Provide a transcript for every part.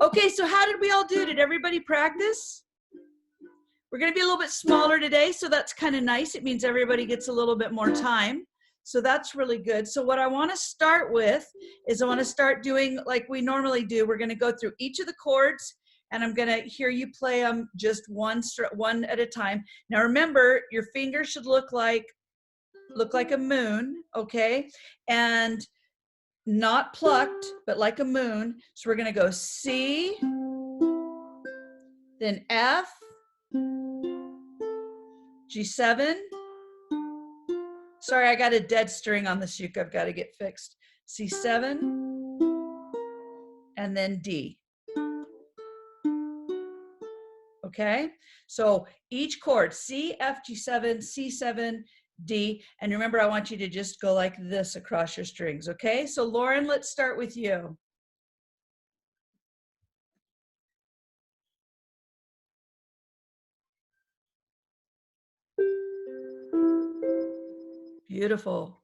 Okay, so how did we all do? Did everybody practice? We're going to be a little bit smaller today, so that's kind of nice. It means everybody gets a little bit more time. So that's really good. So what I want to start with is I want to start doing like we normally do. We're going to go through each of the chords, and I'm going to hear you play them just one at a time. Now remember, your fingers should look like a moon, okay? And not plucked, but like a moon. So we're going to go C, then F, G7. Sorry, I got a dead string on this uke. I've got to get fixed. C7, and then D. Okay, so each chord, C, F, G7, C7, D. And remember, I want you to just go like this across your strings, okay? So Lauren, let's start with you. Beautiful.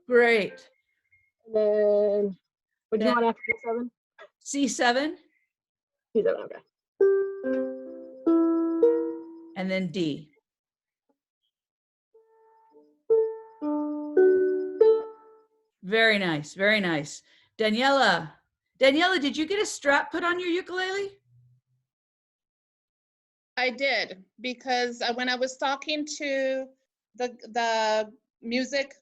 Great. And then, what do you want after G7? C7. C7, okay. And then D. Very nice, very nice. Daniela, did you get a strap put on your ukulele? I did, because when I was talking to the music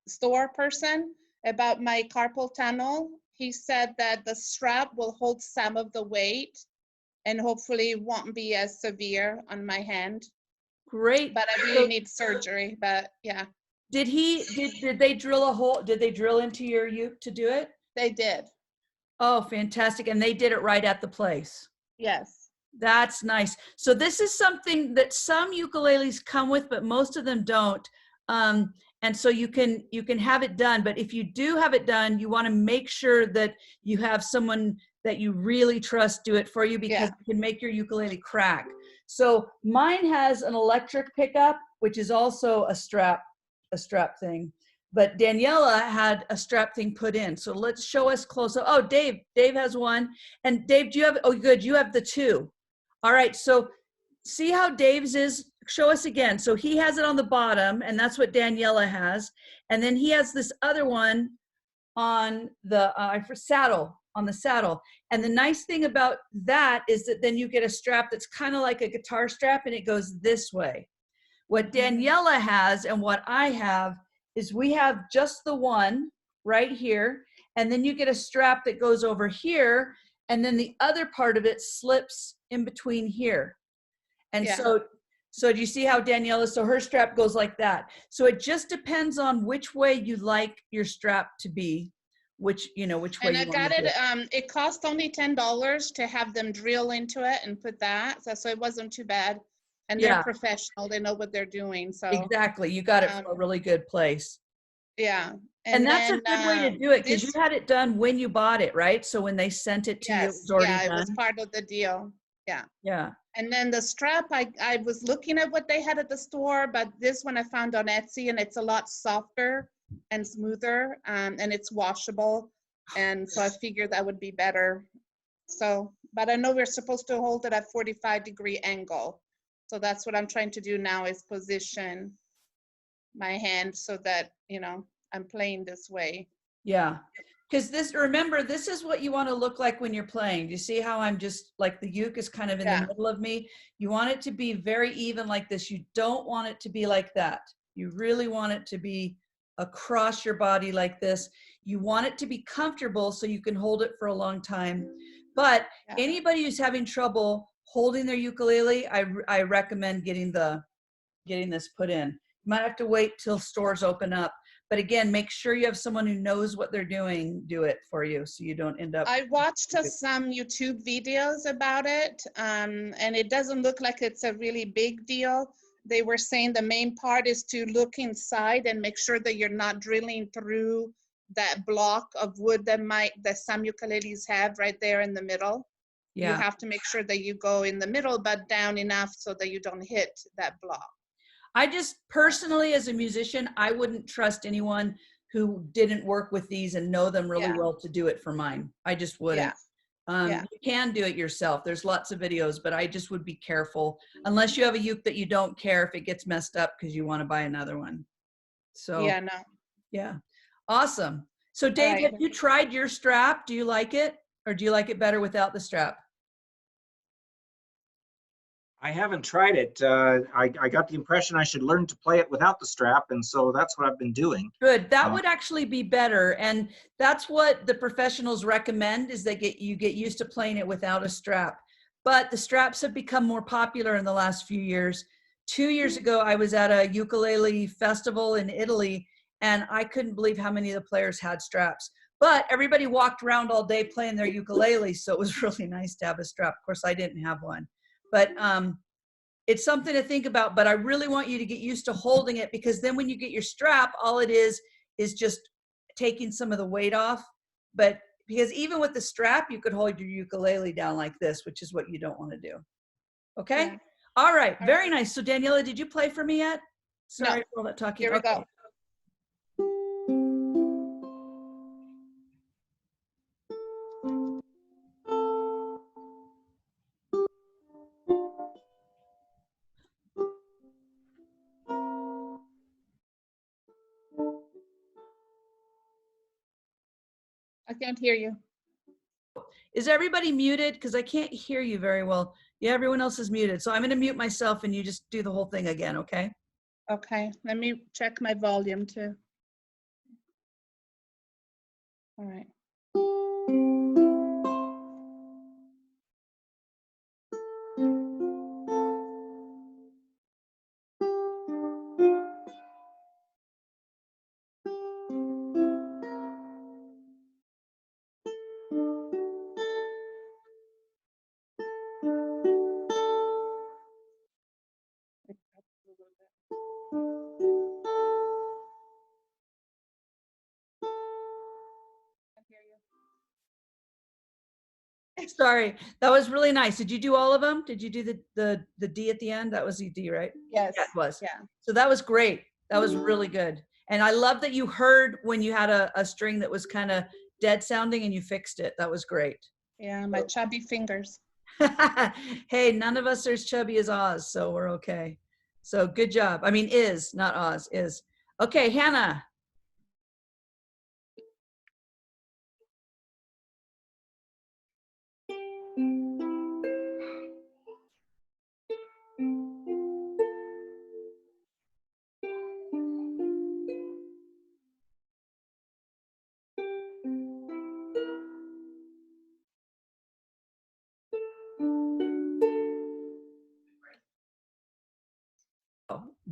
store person about my carpal tunnel, he said that the strap will hold some of the weight and hopefully won't be as severe on my hand. Great. But I really need surgery, but yeah. Did they drill a hole? Did they drill into your uke to do it? They did. Oh, fantastic. And they did it right at the place. Yes. That's nice. So this is something that some ukuleles come with, but most of them don't. And so you can have it done. But if you do have it done, you want to make sure that you have someone that you really trust do it for you, because it can make your ukulele crack. So mine has an electric pickup, which is also a strap thing. But Daniela had a strap thing put in. So let's show us close up. Oh, Dave has one. And Dave, do you have, oh good, you have the two. All right, so see how Dave's is, show us again. So he has it on the bottom, and that's what Daniela has. And then he has this other one on the saddle, on the saddle. And the nice thing about that is that then you get a strap that's kind of like a guitar strap, and it goes this way. What Daniela has and what I have is we have just the one right here, and then you get a strap that goes over here, and then the other part of it slips in between here. And so do you see how Daniela, so her strap goes like that. So it just depends on which way you like your strap to be, which way you want to do it. And I got it, it cost only $10 to have them drill into it and put that, so it wasn't too bad. And they're professional, they know what they're doing, so. Exactly, you got it from a really good place. Yeah. And that's a good way to do it, because you had it done when you bought it, right? So when they sent it to you, it was already done. Yeah, it was part of the deal. Yeah. Yeah. And then the strap, I was looking at what they had at the store, but this one I found on Etsy, and it's a lot softer and smoother, and it's washable. And so I figured that would be better. So, but I know we're supposed to hold it at 45-degree angle. So that's what I'm trying to do now, is position my hand so that, I'm playing this way. Yeah. Because remember, this is what you want to look like when you're playing. Do you see how I'm just like the uke is kind of in the middle of me? You want it to be very even like this. You don't want it to be like that. You really want it to be across your body like this. You want it to be comfortable so you can hold it for a long time. But anybody who's having trouble holding their ukulele, I recommend getting this put in. You might have to wait till stores open up. But again, make sure you have someone who knows what they're doing do it for you, so you don't end up. I watched some YouTube videos about it, and it doesn't look like it's a really big deal. They were saying the main part is to look inside and make sure that you're not drilling through that block of wood that some ukuleles have right there in the middle. You Yeah. have to make sure that you go in the middle, but down enough so that you don't hit that block. I just personally, as a musician, I wouldn't trust anyone who didn't work with these and know them really Yeah. well to do it for mine. I just wouldn't. Yeah. You can do it yourself. There's lots of videos, but I just would be careful unless you have a uke that you don't care if it gets messed up because you want to buy another one. So Yeah, no. yeah, awesome. So Dave, right. have you tried your strap? Do you like it, or do you like it better without the strap? I haven't tried it. I got the impression I should learn to play it without the strap, and so that's what I've been doing. Good. That would actually be better, and that's what the professionals recommend, is they you get used to playing it without a strap. But the straps have become more popular in the last few years. 2 years ago, I was at a ukulele festival in Italy, and I couldn't believe how many of the players had straps. But everybody walked around all day playing their ukulele, so it was really nice to have a strap. Of course, I didn't have one. But it's something to think about, but I really want you to get used to holding it, because then when you get your strap, all it is just taking some of the weight off. But because even with the strap, you could hold your ukulele down like this, which is what you don't want to do. Okay. Yeah. All right. Very nice. So Daniela, did you play for me yet? Sorry for all that talking. Here we go. I can't hear you. Is everybody muted? Because I can't hear you very well. Yeah, everyone else is muted. So I'm going to mute myself and you just do the whole thing again, okay? Okay, let me check my volume too. All right. Sorry, that was really nice. Did you do all of them? Did you do the D at the end? That was the D, right? Yes. Yeah, it was. Yeah. So that was great. That was really good. And I love that you heard when you had a string that was kind of dead sounding and you fixed it. That was great. Yeah, my chubby fingers. Hey, none of us are as chubby as Oz, so we're okay. So good job. I mean, not Oz, is. Okay, Hannah.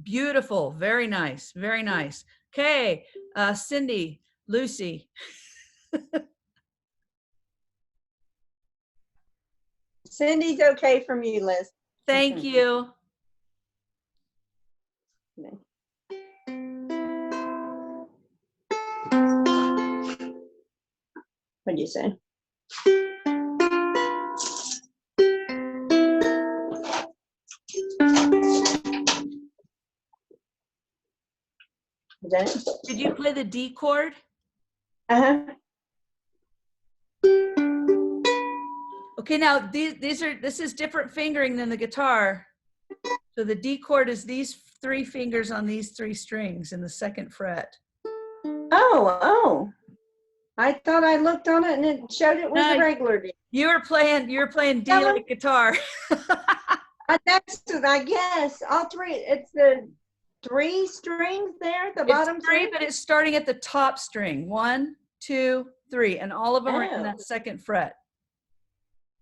Beautiful. Very nice. Very nice. Okay. Cindy, Lucy. Cindy's okay from you, Liz. Thank you. What'd you say? Is that it? Did you play the D chord? Uh-huh. Okay, now this is different fingering than the guitar. So the D chord is these 3 fingers on these 3 strings in the 2nd fret. Oh. I thought I looked on it and it showed it was a regular D. You were playing D like guitar. That's it, I guess. All 3. It's the 3 strings there, the bottom It's 3, but it's starting at the top string. 1, 2, 3, and all of them are in that 2nd fret.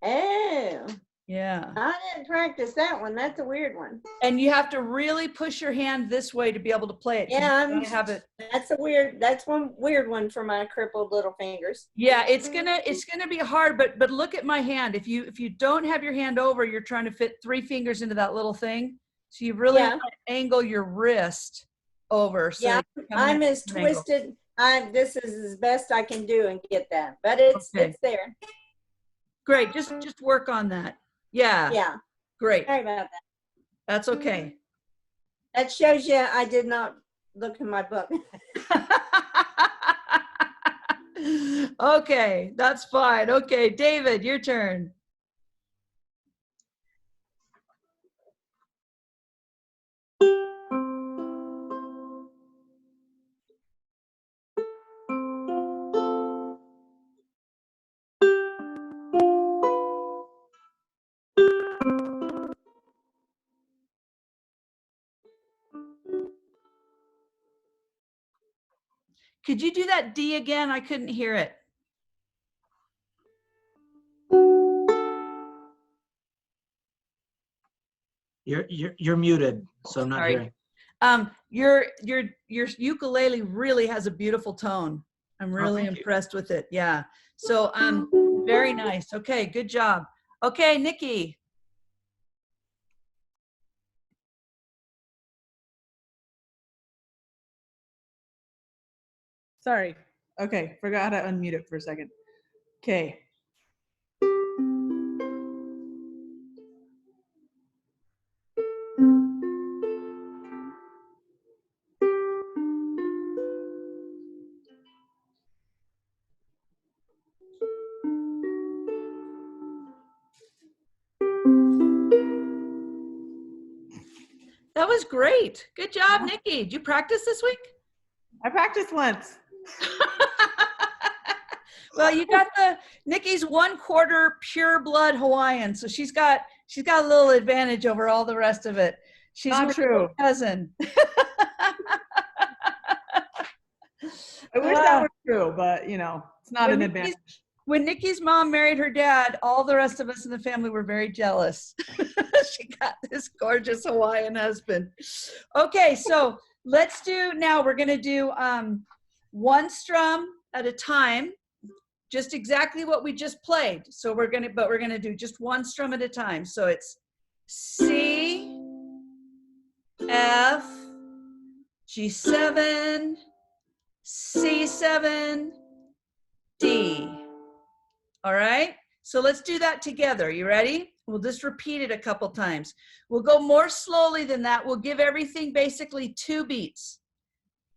Oh. Yeah. I didn't practice that one. That's a weird one. And you have to really push your hand this way to be able to play it. Yeah, have it. That's one weird one for my crippled little fingers. Yeah, it's gonna be hard, but look at my hand. If you don't have your hand over, you're trying to fit 3 fingers into that little thing. So you really want to angle your wrist over. So yeah, I'm as twisted. This is as best I can do and get that, but it's there. Great. Just work on that. Yeah. Yeah, Great. sorry about that. That's okay. That shows you I did not look in my book. Okay, that's fine. Okay, David, your turn. Could you do that D again? I couldn't hear it. You're muted, so I'm not Sorry. hearing. Your ukulele really has a beautiful tone. I'm really thank you. impressed with it. Yeah. So very nice. Okay, good job. Okay, Nikki. Sorry. Okay, forgot how to unmute it for a second. Okay. That was great. Good job, Nikki. Did you practice this week? I practiced once. Well, you got Nikki's 1/4 pure blood Hawaiian, so she's got a little advantage over all the rest of it. She's Not my true. cousin. I wish that were true, but you know, it's not an advantage. When Nikki's mom married her dad, all the rest of us in the family were very jealous. She got this gorgeous Hawaiian husband. Okay, so let's do now. We're going to do one strum at a time, just exactly what we just played. So we're going to do just one strum at a time. So it's C, F, G7, C7, D. All right, so let's do that together. You ready? We'll just repeat it a couple times. We'll go more slowly than that. We'll give everything basically 2 beats.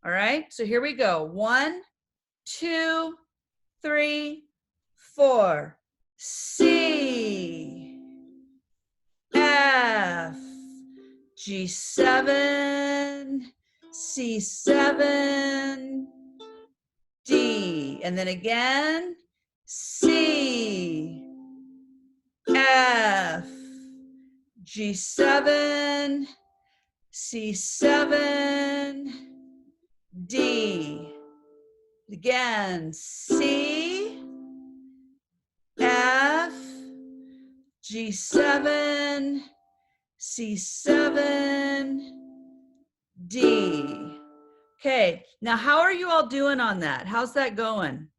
All right, so here we go. 1, 2, 3, 4. C, F, G7, C7, D. And then again, C, F, G7, C7, D. Again, C, F, G7, C7, D. Okay, now how are you all doing on that? How's that going?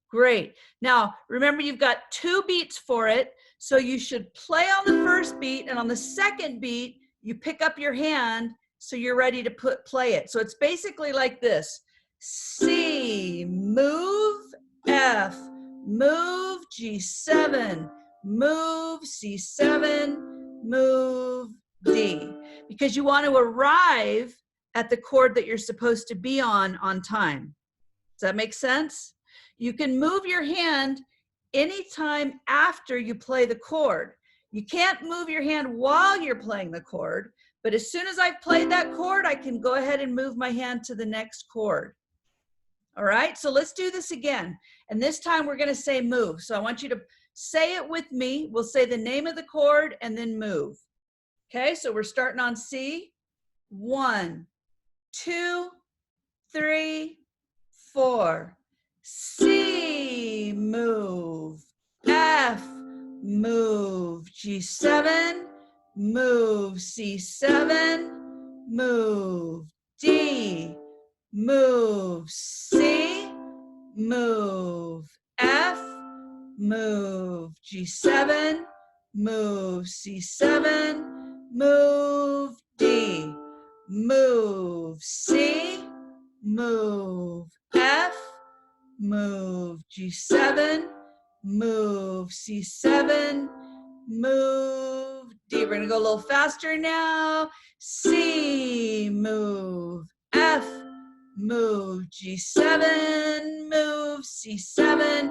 Great. Now, remember you've got 2 beats for it, so you should play on the first beat, and on the second beat, you pick up your hand so you're ready to play it. So it's basically like this. C, move, F, move, G7, move, C7, move, D. Because you want to arrive at the chord that you're supposed to be on time. Does that make sense? You can move your hand anytime after you play the chord. You can't move your hand while you're playing the chord, but as soon as I've played that chord, I can go ahead and move my hand to the next chord. All right, so let's do this again. And this time we're gonna say move. So I want you to say it with me. We'll say the name of the chord and then move. Okay, so we're starting on C. 1, 2, 3, 4. C, move, F, move, G7, move, C7, move, D, move, C, move, F, move, G7, move, C7, move, D, move, C, move, F, move, G7, move, C7, move, D. We're gonna go a little faster now. C, move, F, move, G7, move, C7,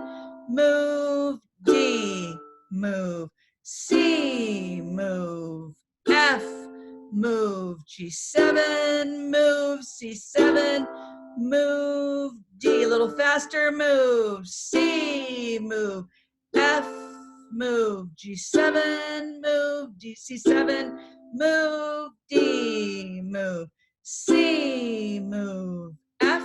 move, D, move, C, move, F, move, G7, move, C7, move, D, a little faster, move, C, move, F, move, G7, move, D, C7, move, D, move, C, move, F,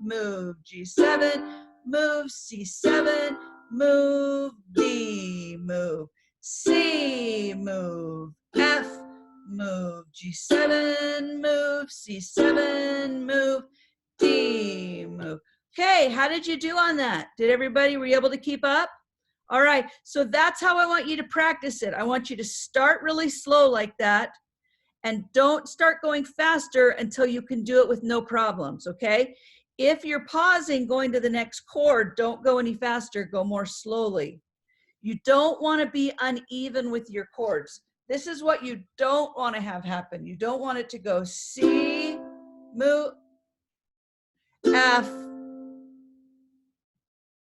move, G7, move, C7, move, D, move, C, move, F, move, G7, move, C7, move, D, move. Okay, how did you do on that? Did everybody, were you able to keep up? All right, so that's how I want you to practice it. I want you to start really slow like that, and don't start going faster until you can do it with no problems, okay? If you're pausing going to the next chord, don't go any faster, go more slowly. You don't want to be uneven with your chords. This is what you don't want to have happen. You don't want it to go C, move, F,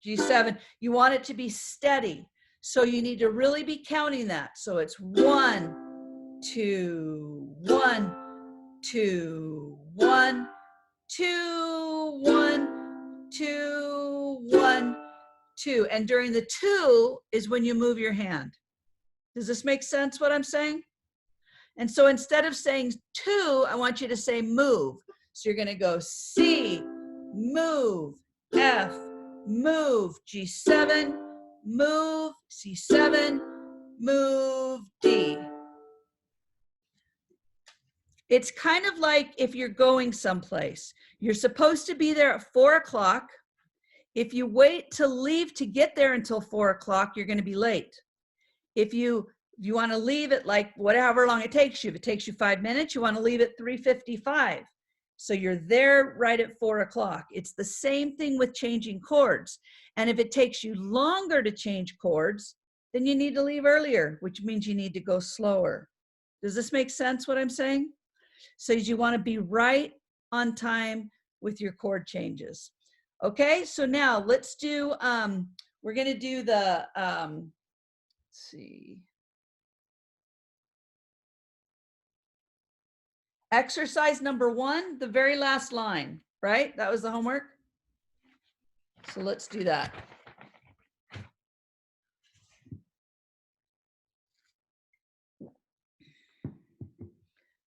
G7. You want it to be steady. So you need to really be counting that. So it's 1, 2, 1, 2, 1, 2, 1, 2, 1, 2. And during the 2 is when you move your hand. Does this make sense what I'm saying? And so instead of saying 2, I want you to say move. So you're going to go C, move, F, move, G7, move, C7, move, D. It's kind of like if you're going someplace. You're supposed to be there at 4 o'clock. If you wait to leave to get there until 4 o'clock, you're going to be late. If you want to leave at like whatever long it takes you, if it takes you 5 minutes, you want to leave at 3:55. So you're there right at 4 o'clock. It's the same thing with changing chords. And if it takes you longer to change chords, then you need to leave earlier, which means you need to go slower. Does this make sense what I'm saying? So you want to be right on time with your chord changes. Okay, so now let's do, we're going to do the, let's see. Exercise number 1, the very last line, right? That was the homework. So let's do that.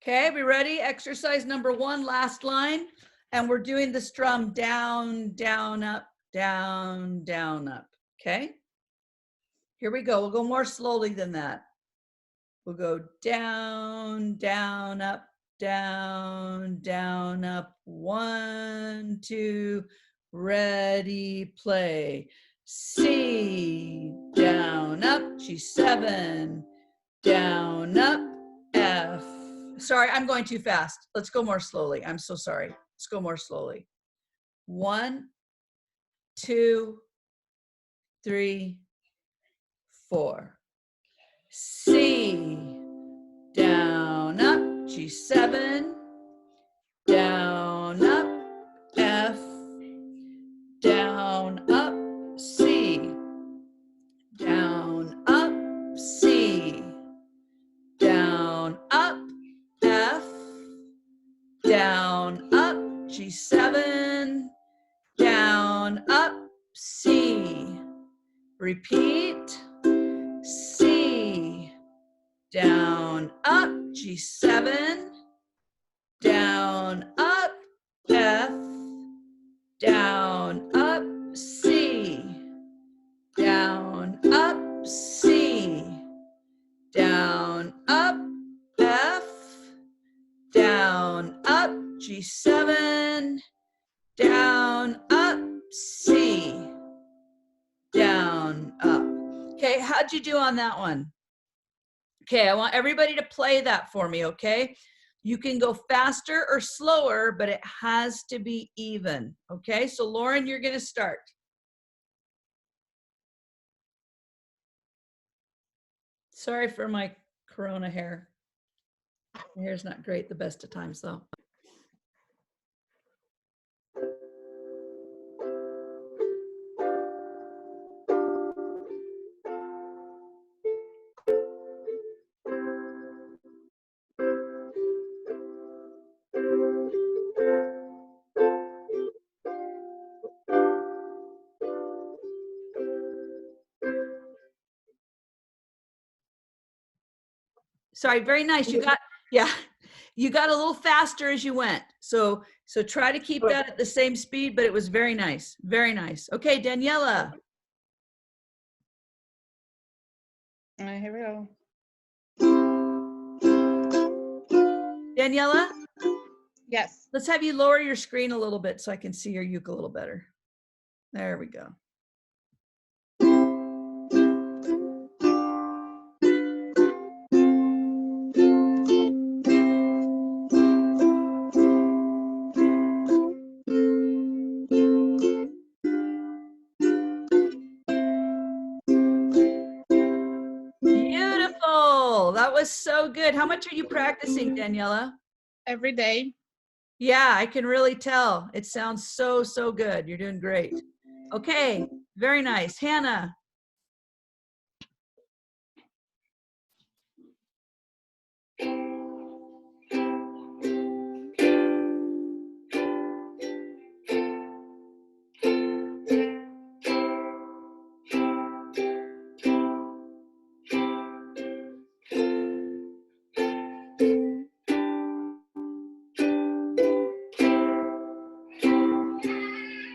Okay, we ready? Exercise number 1, last line. And we're doing the strum down, down, up, down, down, up. Okay? Here we go. We'll go more slowly than that. We'll go down, down, up, down, down, up. 1, 2, ready, play. C, down, up, G7, down, up, F. Sorry, I'm going too fast. Let's go more slowly. I'm so sorry. Let's go more slowly. 1, 2, 3, 4. C, down, up, G7, down, up, F, down, up, C, down, up, C, down, up, F, down, up, G7, down, up, C. Repeat. C, down, up, G7, down, up, F, down, up, C, down, up, C, down, up, F, down, up, G7, down, up, C, down, up. Okay, how'd you do on that one? Okay, I want everybody to play that for me, okay? You can go faster or slower, but it has to be even, okay? So Lauren, you're gonna start. Sorry for my Corona hair. My hair's not great the best of times though. Sorry, very nice. You got, yeah, you got a little faster as you went. So try to keep that at the same speed, but it was very nice. Very nice. Okay, Daniela. All right, here we go. Daniela, Yes. let's have you lower your screen a little bit so I can see your uke a little better. There we go. Beautiful. That was so good. How much are you practicing, Daniela? Every day. Yeah, I can really tell. It sounds so, so good. You're doing great. Okay, very nice. Hannah.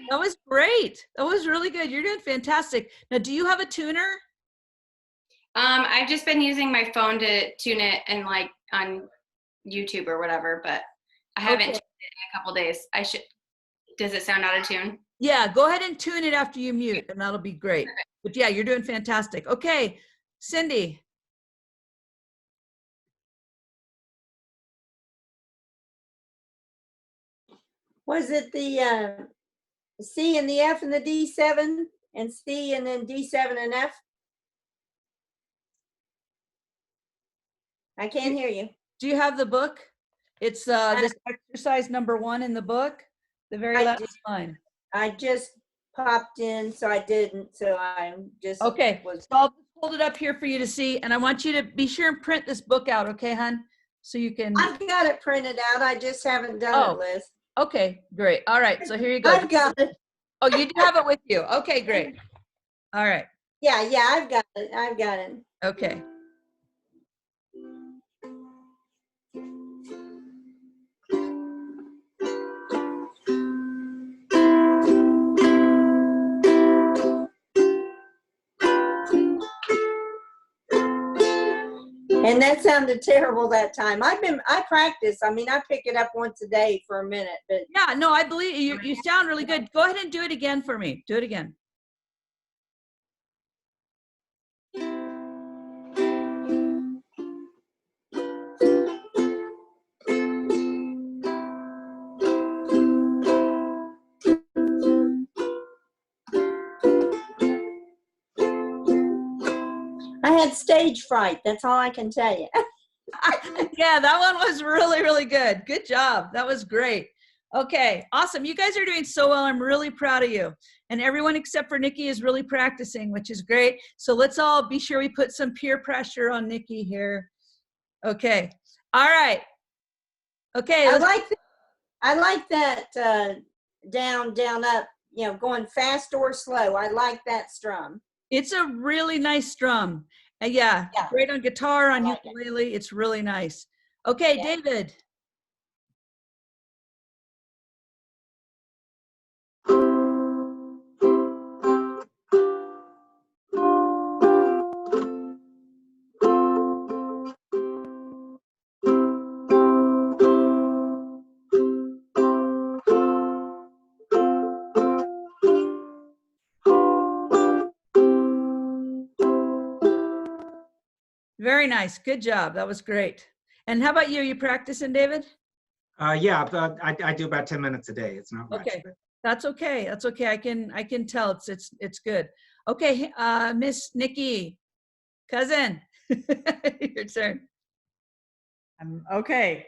That was great. That was really good. You're doing fantastic. Now, do you have a tuner? I've just been using my phone to tune it and like on YouTube or whatever, but I haven't tuned it in a couple days. I should. Does it sound out of tune? Yeah, go ahead and tune it after you mute, and that'll be great. But yeah, you're doing fantastic. Okay, Cindy. Was it the C and the F and the D7 and C and then D7 and F? I can't hear you. Do you have the book? It's this exercise number 1 in the book, the very I last did. line. I just popped in, so I didn't. So I'm just Okay, was. so I'll hold it up here for you to see, and I want you to be sure and print this book out, okay, hon? So you can. I've got it printed out. I just haven't done it, Liz. Okay, great. All right, so here you go. I've got it. Oh, you do have it with you. Okay, great. All right. Yeah, I've got it. I've got it. Okay. And that sounded terrible that time. I practice. I mean, I pick it up once a day for a minute, but Yeah, no, I believe you. You sound really good. Go ahead and do it again for me. Do it again. I had stage fright. That's all I can tell you. Yeah, that one was really, really good. Good job. That was great. Okay, awesome. You guys are doing so well. I'm really proud of you. And everyone except for Nikki is really practicing, which is great. So let's all be sure we put some peer pressure on Nikki here. Okay. All right. Okay. I like that down, down, up, you know, going fast or slow. I like that strum. It's a really nice strum. Yeah, great on guitar, on like ukulele. It's really nice. Okay, Yeah. David. Very nice. Good job. That was great. And how about you? You practicing, David? Yeah, but I do about 10 minutes a day. It's not much. Okay. That's okay. That's okay. I can tell it's good. Okay, Miss Nikki, cousin. Your turn. Okay.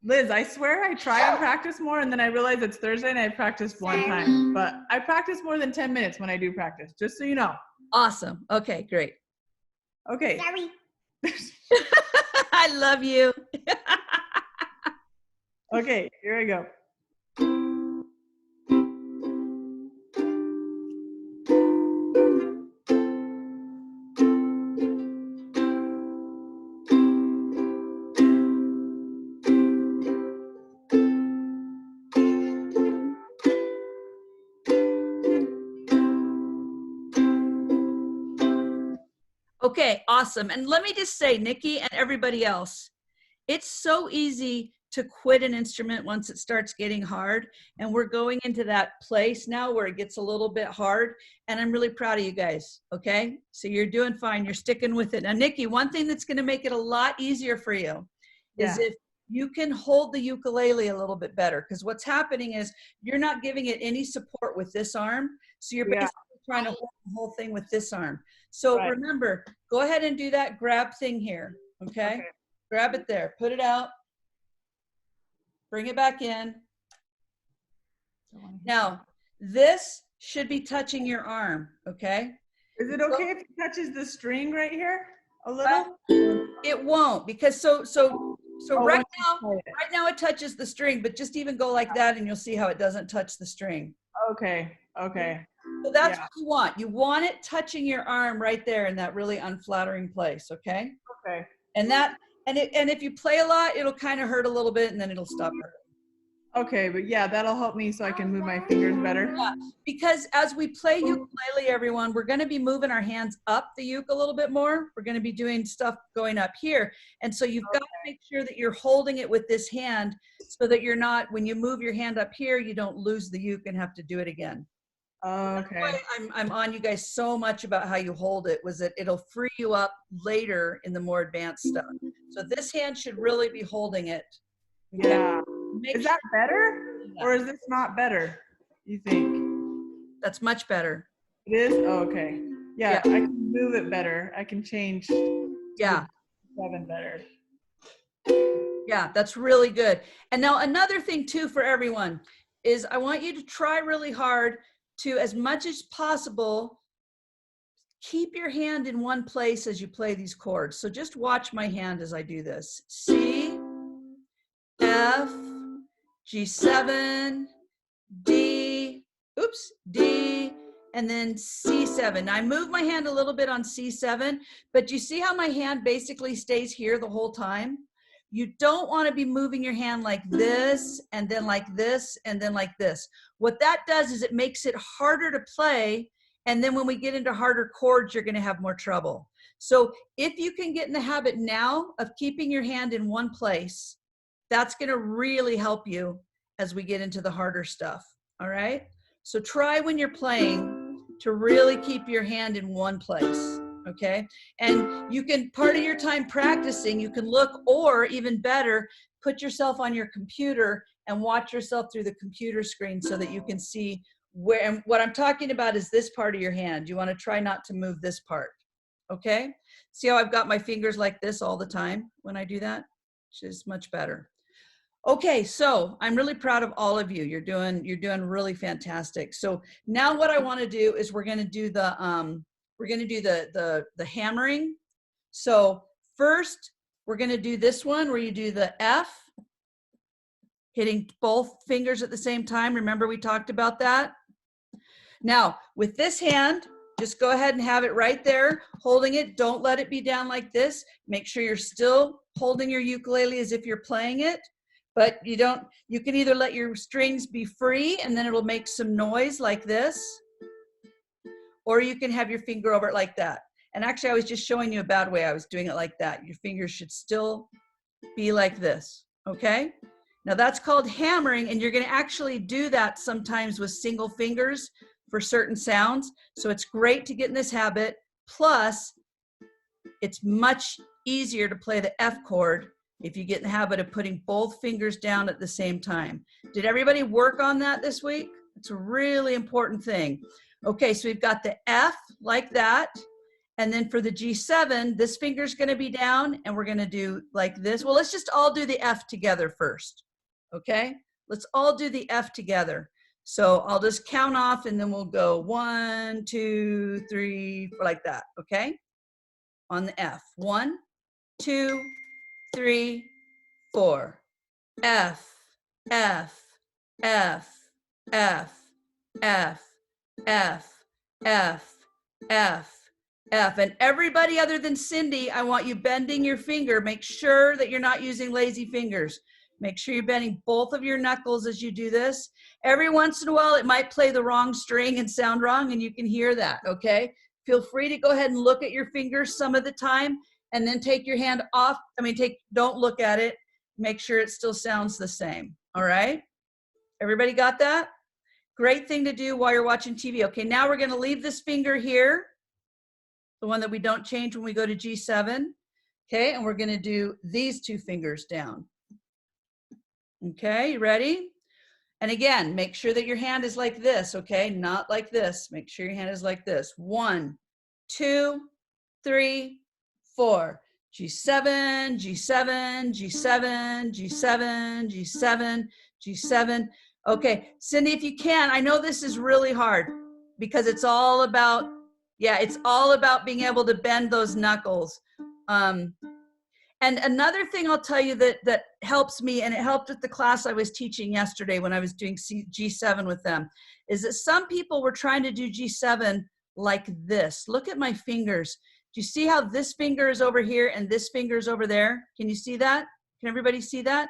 Liz, I swear I try and practice more, and then I realize it's Thursday and I practiced one time. But I practice more than 10 minutes when I do practice, just so you know. Awesome. Okay, great. Okay. Sorry. I love you. Okay, here I go. Okay, awesome. And let me just say, Nikki and everybody else, it's so easy to quit an instrument once it starts getting hard. And we're going into that place now where it gets a little bit hard. And I'm really proud of you guys. Okay, so you're doing fine. You're sticking with it. Now, Nikki, one thing that's going to make it a lot easier for you is if you can hold the ukulele a little bit better. Because what's happening is you're not giving it any support with this arm. So you're basically trying to hold the whole thing with this arm. So remember, go ahead and do that grab thing here. Okay? Grab it there. Put it out. Bring it back in. Now, this should be touching your arm. Okay? Is it okay if it touches the string right here a little? It won't, because so right now it touches the string, but just even go like that and you'll see how it doesn't touch the string. Okay. Okay. So that's what you want. You want it touching your arm right there in that really unflattering place, okay? Okay. And if you play a lot, it'll kind of hurt a little bit and then it'll stop hurting. Okay, but yeah, that'll help me so I can move my fingers better. Yeah, because as we play ukulele, everyone, we're going to be moving our hands up the uke a little bit more. We're going to be doing stuff going up here. And so you've got to make sure that you're holding it with this hand so that you're not, when you move your hand up here, you don't lose the uke and have to do it again. Okay. That's why I'm on you guys so much about how you hold it, was that it'll free you up later in the more advanced stuff. So this hand should really be holding it. Okay? Yeah. Is that better? Or is this not better, you think? That's much better. It is? Oh, okay. Yeah, I can move it better. I can change Yeah. 7 better. Yeah, that's really good. And now another thing too for everyone is I want you to try really hard to, as much as possible, keep your hand in one place as you play these chords. So just watch my hand as I do this. C, F, G7, D, D, and then C7. Now I move my hand a little bit on C7, but you see how my hand basically stays here the whole time? You don't want to be moving your hand like this, and then like this, and then like this. What that does is it makes it harder to play, and then when we get into harder chords, you're going to have more trouble. So if you can get in the habit now of keeping your hand in one place, that's going to really help you as we get into the harder stuff. All right? So try when you're playing to really keep your hand in one place. Okay? And you can, part of your time practicing, you can look, or even better, put yourself on your computer and watch yourself through the computer screen so that you can see where, and what I'm talking about is this part of your hand. You want to try not to move this part. Okay? See how I've got my fingers like this all the time when I do that? Which is much better. Okay, so I'm really proud of all of you. You're doing really fantastic. So now what I want to do is we're going to do the hammering. So first we're going to do this one where you do the F, hitting both fingers at the same time. Remember we talked about that? Now with this hand, just go ahead and have it right there, holding it. Don't let it be down like this. Make sure you're still holding your ukulele as if you're playing it. But you can either let your strings be free and then it'll make some noise like this, or you can have your finger over it like that. And actually I was just showing you a bad way I was doing it like that. Your fingers should still be like this, okay? Now that's called hammering, and you're gonna actually do that sometimes with single fingers for certain sounds. So it's great to get in this habit. Plus, it's much easier to play the F chord if you get in the habit of putting both fingers down at the same time. Did everybody work on that this week? It's a really important thing. Okay, so we've got the F like that, And then for the G7, this finger's going to be down, and we're going to do like this. Well, let's just all do the F together first. Okay? Let's all do the F together. So I'll just count off, and then we'll go 1, 2, 3, 4, like that. Okay? On the F. 1, 2, 3, 4. F, F, F, F, F, F, F, F, F. And everybody other than Cindy, I want you bending your finger. Make sure that you're not using lazy fingers. Make sure you're bending both of your knuckles as you do this. Every once in a while, it might play the wrong string and sound wrong, and you can hear that, okay? Feel free to go ahead and look at your fingers some of the time, and then take your hand off. Don't look at it. Make sure it still sounds the same, all right? Everybody got that? Great thing to do while you're watching TV. Okay, now we're gonna leave this finger here, the one that we don't change when we go to G7, okay? And we're gonna do these 2 fingers down. Okay, you ready? And again, make sure that your hand is like this, okay? Not like this. Make sure your hand is like this. 1, 2, 3, 4. G7, G7, G7, G7, G7, G7. Okay, Cindy, if you can, I know this is really hard because it's all about, it's all about being able to bend those knuckles. And another thing I'll tell you that helps me, and it helped with the class I was teaching yesterday when I was doing G7 with them, is that some people were trying to do G7 like this. Look at my fingers. Do you see how this finger is over here and this finger is over there? Can you see that? Can everybody see that?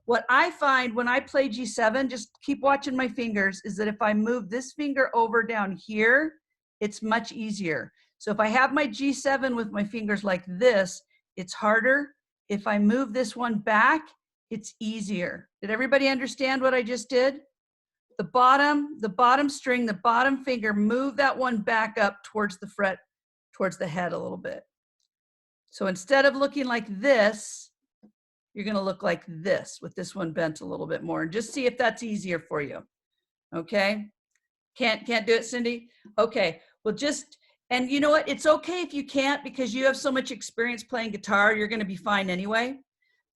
What I find when I play G7, just keep watching my fingers, is that if I move this finger over down here, it's much easier. So if I have my G7 with my fingers like this, it's harder. If I move this one back, it's easier. Did everybody understand what I just did? The bottom string, the bottom finger, move that one back up towards the fret, towards the head a little bit. So instead of looking like this, you're gonna look like this with this one bent a little bit more. And just see if that's easier for you, okay? Can't do it, Cindy? Okay, well and you know what? It's okay if you can't, because you have so much experience playing guitar, you're gonna be fine anyway.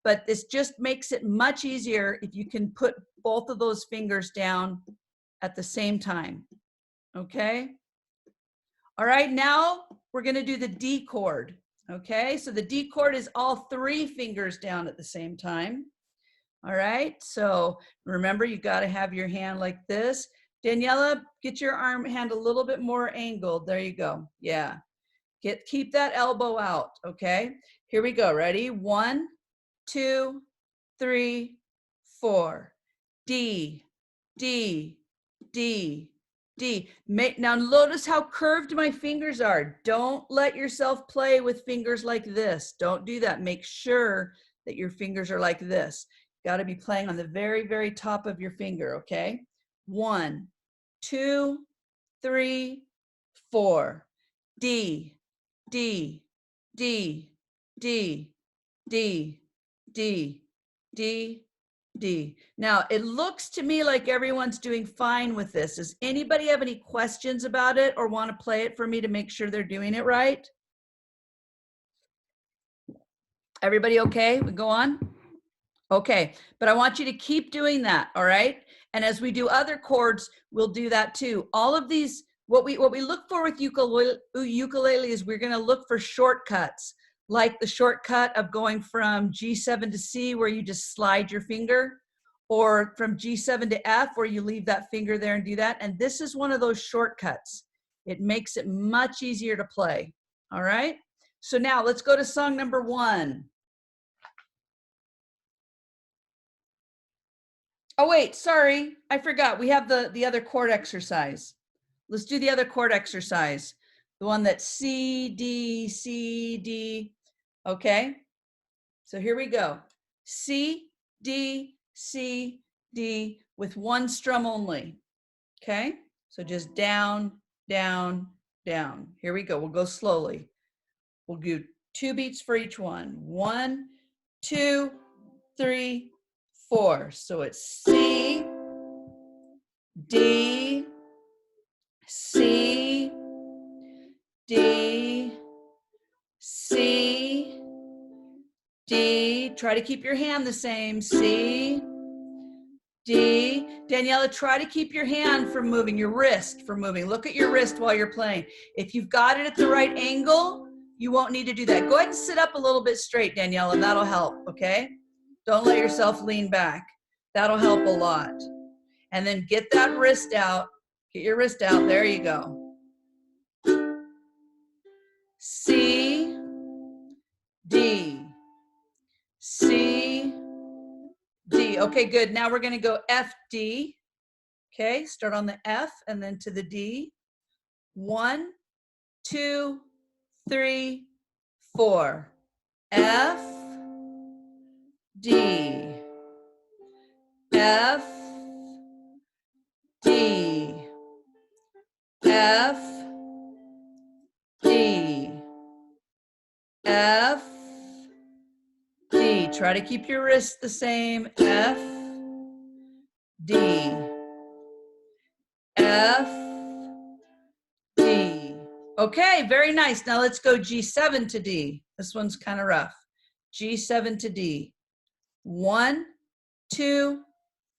But this just makes it much easier if you can put both of those fingers down at the same time, okay? All right, now we're gonna do the D chord, okay? So the D chord is all 3 fingers down at the same time. All right, so remember, you gotta have your hand like this. Daniela, get your hand a little bit more angled. There you go. Yeah. Keep that elbow out, okay? Here we go. Ready? 1, 2, 3, 4. D, D, D, D. Now notice how curved my fingers are. Don't let yourself play with fingers like this. Don't do that. Make sure that your fingers are like this. Got to be playing on the very, very top of your finger, okay? 1, 2, 3, 4. D, D, D, D, D, D, D, D. Now, it looks to me like everyone's doing fine with this. Does anybody have any questions about it or want to play it for me to make sure they're doing it right? Everybody okay? We go on? Okay, but I want you to keep doing that, all right? And as we do other chords, we'll do that too. All of these, what we look for with ukulele is we're gonna look for shortcuts, like the shortcut of going from G7 to C where you just slide your finger, or from G7 to F where you leave that finger there and do that. And this is one of those shortcuts. It makes it much easier to play, all right? So now let's go to song number 1. Oh wait, sorry, I forgot. We have the other chord exercise. Let's do the other chord exercise. The one that's C, D, C, D. Okay, so here we go. C, D, C, D with 1 strum only. Okay, so just down, down, down. Here we go. We'll go slowly. We'll do 2 beats for each one. 1, 2, 3, 4. So it's C, D, C, D, D. Try to keep your hand the same. C, D. Daniela, try to keep your hand from moving, your wrist from moving. Look at your wrist while you're playing. If you've got it at the right angle, you won't need to do that. Go ahead and sit up a little bit straight, Daniela. That'll help, okay? Don't let yourself lean back. That'll help a lot. And then get that wrist out. Get your wrist out. There you go. C, D, C, D. Okay, good. Now we're going to go F, D. Okay, start on the F and then to the D. 1, 2, 3, 4. F, D, F, D, F, D, F, D. Try to keep your wrists the same. F, D, F, D. Okay, very nice. Now let's go G7 to D. This one's kind of rough. G7 to D. 1, 2,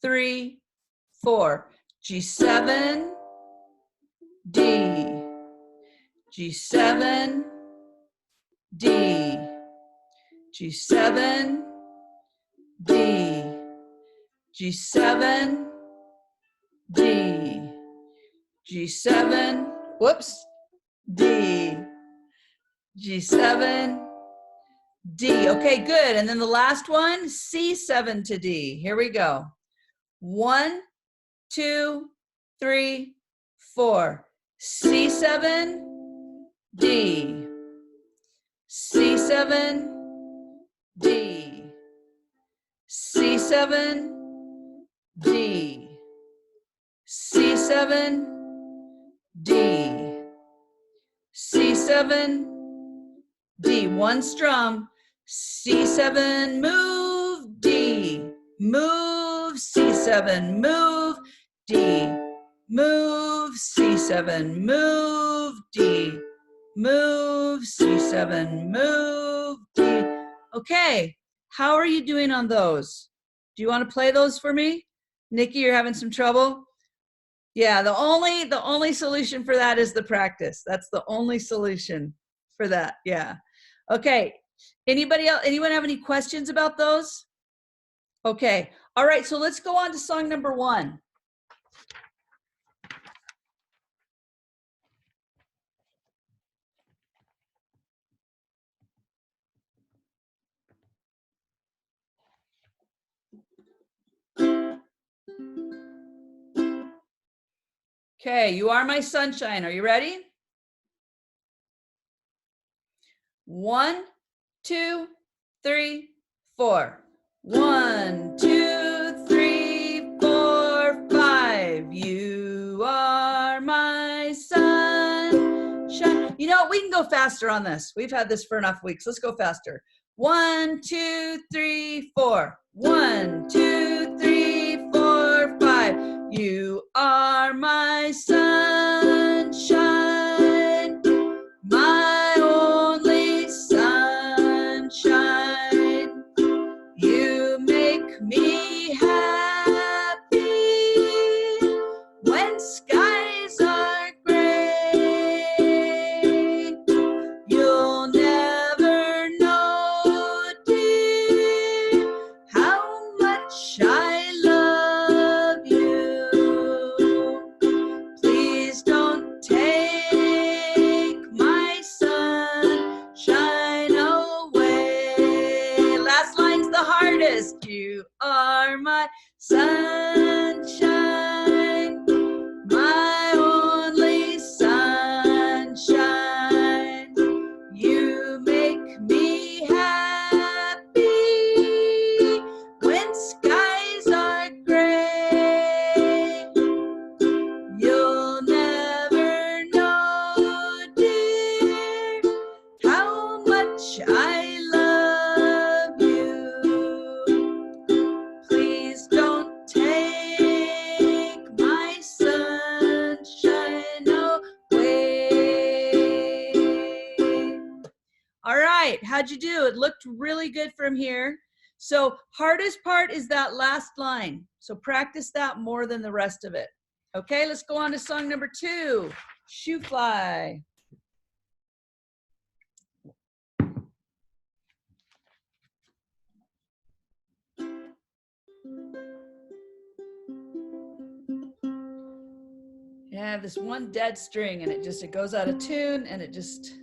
3, 4. G7, D, G7, D, G7, D, G7, D, G7, whoops, D, G7, D. Okay, good. And then the last one, C7 to D. Here we go. 1, 2, 3, 4. C7, D, C7, D, C7, D, C7, D, C7, D. One strum. C7, move, D, move, C7, move, D, move, C7, move, D, move, C7, move, D. Okay, how are you doing on those? Do you want to play those for me? Nikki, you're having some trouble? Yeah, the only solution for that is the practice. That's the only solution for that, yeah. Okay, anybody else, anyone have any questions about those? Okay, all right, so let's go on to song number 1. Okay, You Are My Sunshine. Are you ready? 1, 2, 3, 4. 1, 2, 3, 4, 5. You are my sunshine. You know, we can go faster on this. We've had this for enough weeks. Let's go faster. 1, 2, 3, 4. 1, 2, 3, 4, 5. You are my sunshine, my only sunshine. You make me happy when skies are gray. You'll never know, dear, how much I love you. Please don't take my sunshine away. Last line's the hardest. You are my sunshine, my only sunshine. You make me happy when skies are gray. You'll never know, dear, how much I love you. Please don't take how'd you do? It looked really good from here. So hardest part is that last line. So practice that more than the rest of it. Okay, let's go on to song number 2, Shoe Fly. I have this one dead string and it goes out of tune and it just,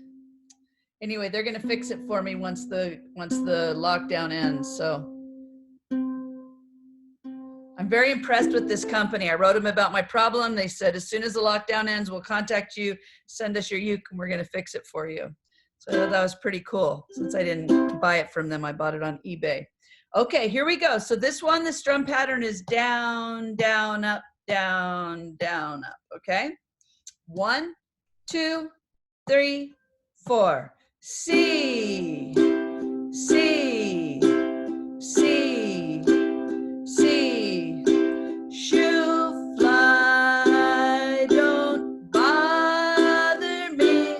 anyway, they're gonna fix it for me once the lockdown ends. So I'm very impressed with this company. I wrote them about my problem. They said, as soon as the lockdown ends, we'll contact you, send us your uke, and we're gonna fix it for you. So I thought that was pretty cool. Since I didn't buy it from them, I bought it on eBay. Okay, here we go. So this one, the strum pattern is down, down, up, down, down, up, okay? 1, 2, 3, 4. C, C, C, C. Shoe fly, don't bother me.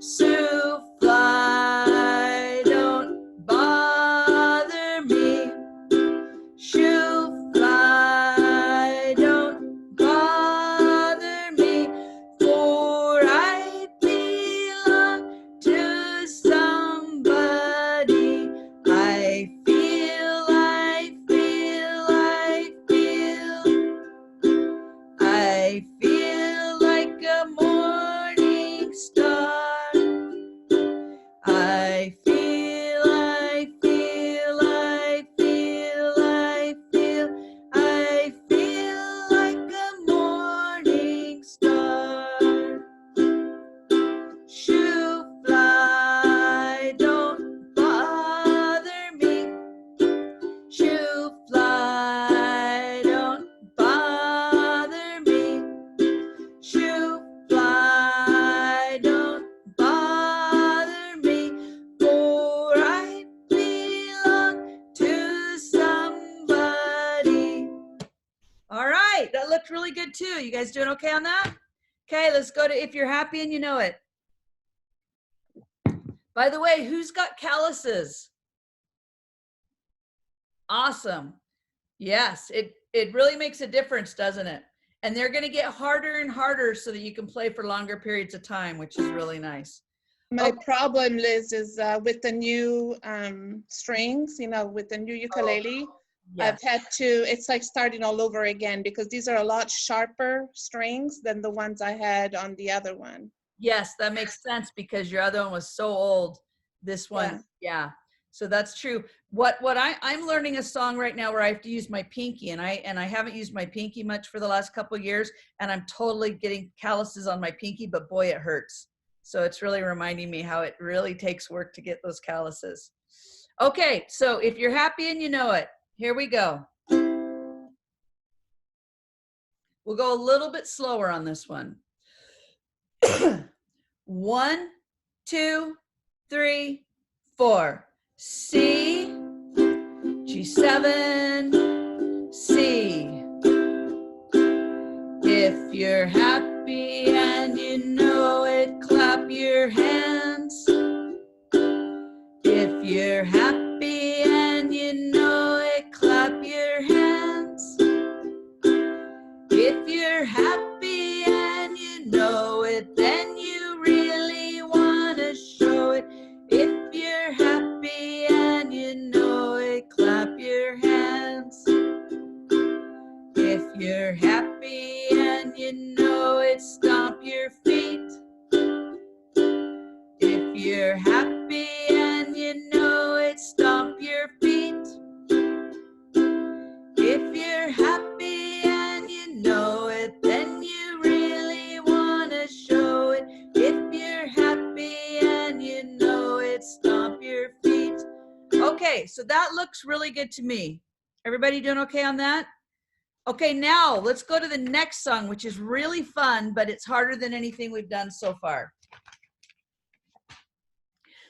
Shoe fly, don't bother me. Shoe fly, don't bother me, for I belong to somebody. I feel, I feel, I feel, I feel like a morning star. I feel, I feel, I feel, I feel, I feel like a morning star. Shoe fly, don't bother me. Shoe fly, don't bother me. Shoe fly, don't bother me, for I belong to somebody. All right, that looked really good too. You guys doing okay on that? Okay, let's go to If You're Happy and You Know It. By the way, who's got calluses? Awesome. Yes, it really makes a difference, doesn't it? And they're going to get harder and harder so that you can play for longer periods of time, which is really nice. My problem, Liz, is with the new strings, you know, with the new ukulele. Yes. I've had to, it's like starting all over again because these are a lot sharper strings than the ones I had on the other one. Yes, that makes sense because your other one was so old. This one, yeah. So that's true. What I'm learning a song right now where I have to use my pinky, and I haven't used my pinky much for the last couple of years, and I'm totally getting calluses on my pinky, but boy, it hurts. So it's really reminding me how it really takes work to get those calluses. Okay, so If You're Happy and You Know It, here we go. We'll go a little bit slower on this one. 1, 2, 3, 4. C, G7, C. If you're happy and you know it, clap your hands. If you're happy and you know it, clap your hands. If you're happy and you know it, then you really want to show it. If you're happy and you know it, clap your hands. If you're happy and you know it, stomp your feet. If you're happy and you know it, stomp your feet. If you're happy and you know it, then you really want to show it. If you're happy and you know it, stomp your feet. Okay, so that looks really good to me. Everybody doing okay on that? Okay, now let's go to the next song, which is really fun, but it's harder than anything we've done so far.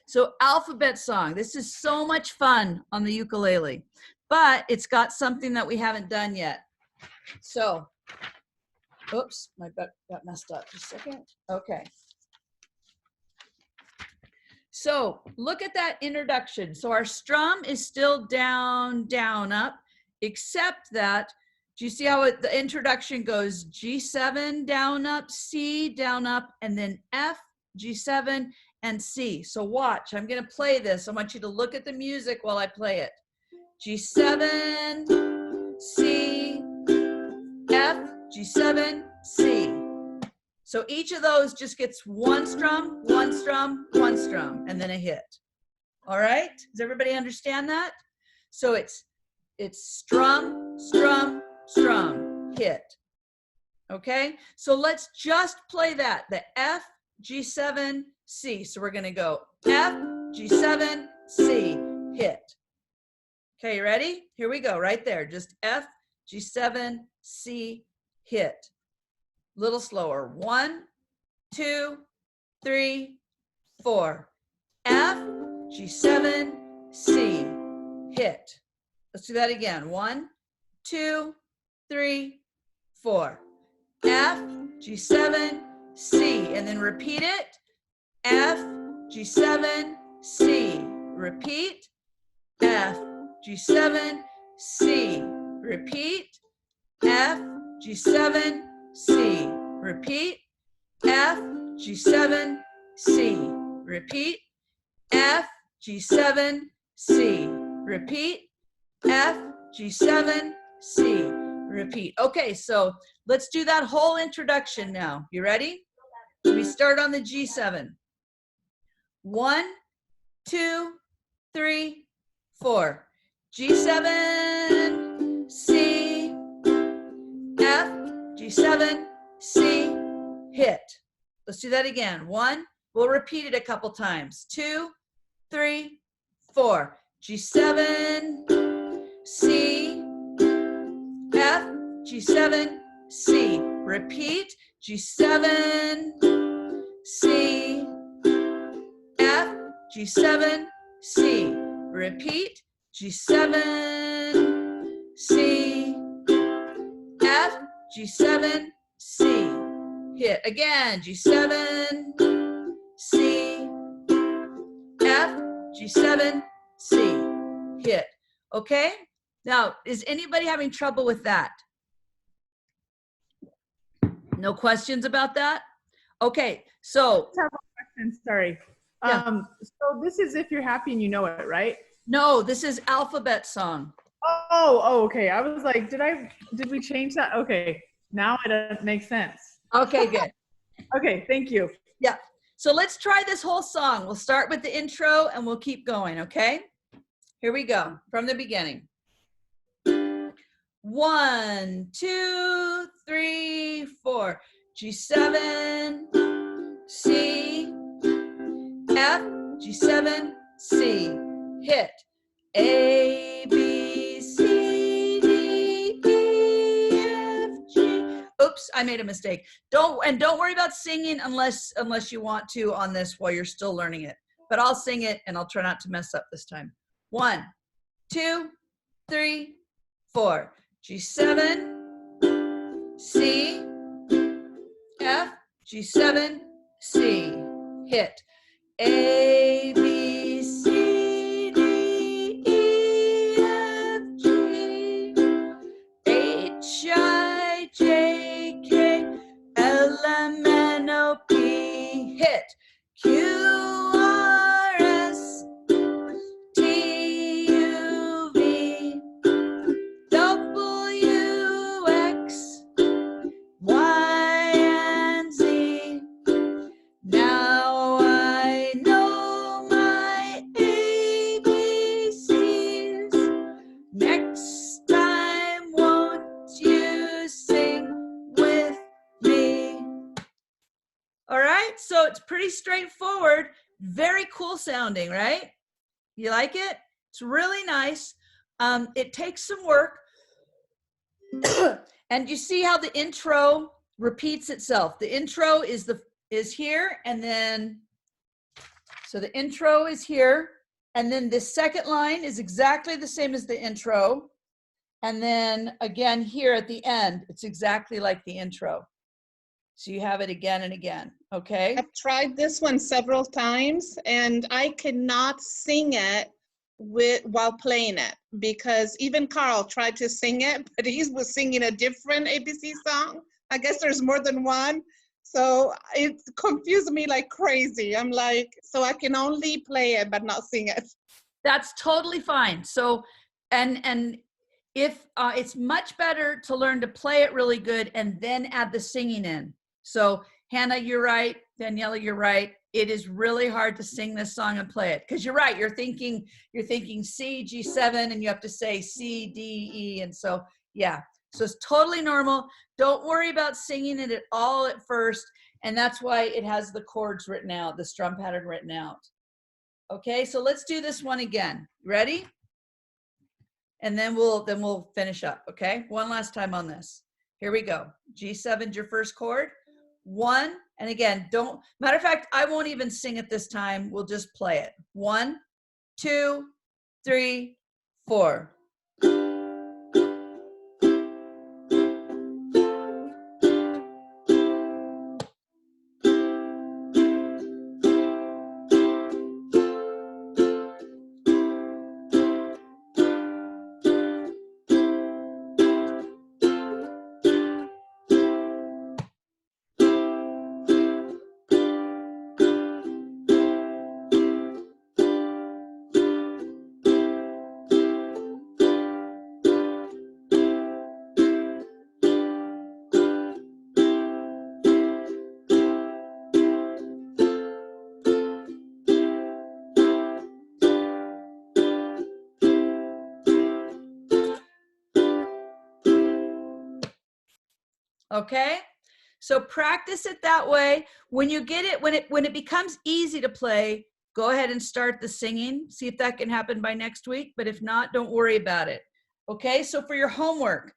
So alphabet song. This is so much fun on the ukulele, but it's got something that we haven't done yet. So, oops, my butt got messed up. Just a second. Okay. So look at that introduction. So our strum is still down, down, up, except that, do you see how the introduction goes G7, down, up, C, down, up, and then F, G7, and C. So watch, I'm gonna play this. I want you to look at the music while I play it. G7, C, F, G7, C. So each of those just gets one strum, one strum, one strum, and then a hit. All right, does everybody understand that? So it's strum, strum, strum, hit. Okay, so let's just play that, the F, G7, C. So we're gonna go F, G7, C, hit. Okay, you ready? Here we go, right there, just F, G7, C, hit. Little slower, 1, 2, 3, 4. F, G7, C, hit. Let's do that again. 1, 2, 3, 4. F, G7, C, and then repeat it. F, G7, C, repeat. F, G7, C, repeat. F, G7, C, repeat. F, G7, C, repeat. F, G7, C, repeat. F, G7, C, repeat. Okay, so let's do that whole introduction now. You ready? We start on the G7. 1, 2, 3, 4. G7, C, F, G7, C, hit. Let's do that again. 1, we'll repeat it a couple times. 2, 3, 4. G7, C, F, G7, C. Repeat. G7, C, F, G7, C. Repeat. G7, C, F, G7, C. Hit. Again. G7, C, F, G7, C. Hit. Okay? Now, is anybody having trouble with that? No questions about that? Okay, so. I have a question, sorry. Yeah. So this is If You're Happy and You Know It, right? No, this is Alphabet Song. Oh, okay. I was like, did we change that? Okay, now it makes sense. Okay, good. Okay, thank you. Yeah. So let's try this whole song. We'll start with the intro and we'll keep going, okay? Here we go, from the beginning. 1, 2, 3, 4. G7, C, F, G7, C. Hit. A, B, C, D, E, F, G. Oops, I made a mistake. Don't worry about singing unless you want to on this while you're still learning it. But I'll sing it and I'll try not to mess up this time. 1, 2, 3, 4. G7, C, F, G7, C. Hit. A, B, C, D, E, F, G, H, I, J, K, L, M, N, O, P. Hit. Q, R, S, T, U, V, W, X, Y, and Z. Now I know my ABCs. Next time, won't you sing with me? All right, so it's pretty straightforward, very cool sounding, right? You like it? It's really nice. It takes some work. And you see how the intro repeats itself. The intro is here, and then, so the intro is here, and then the second line is exactly the same as the intro. And then again here at the end, it's exactly like the intro. So you have it again and again, okay? I've tried this one several times and I cannot sing it while playing it, because even Carl tried to sing it, but he was singing a different ABC song. I guess there's more than one. So it confused me like crazy. I'm like, so I can only play it but not sing it. That's totally fine. So, and if it's much better to learn to play it really good and then add the singing in. So Hannah, you're right. Daniela, you're right. It is really hard to sing this song and play it, because you're right. You're thinking C, G7, and you have to say C, D, E. And so, yeah, so it's totally normal. Don't worry about singing it at all at first. And that's why it has the chords written out, the strum pattern written out. Okay, so let's do this one again. Ready? And then we'll finish up, okay? One last time on this. Here we go. G7's your first chord. 1, and again, matter of fact, I won't even sing it this time. We'll just play it. 1, 2, 3, 4. Okay, so practice it that way. When you get it, when it becomes easy to play, go ahead and start the singing. See if that can happen by next week. But if not, don't worry about it. Okay, so for your homework,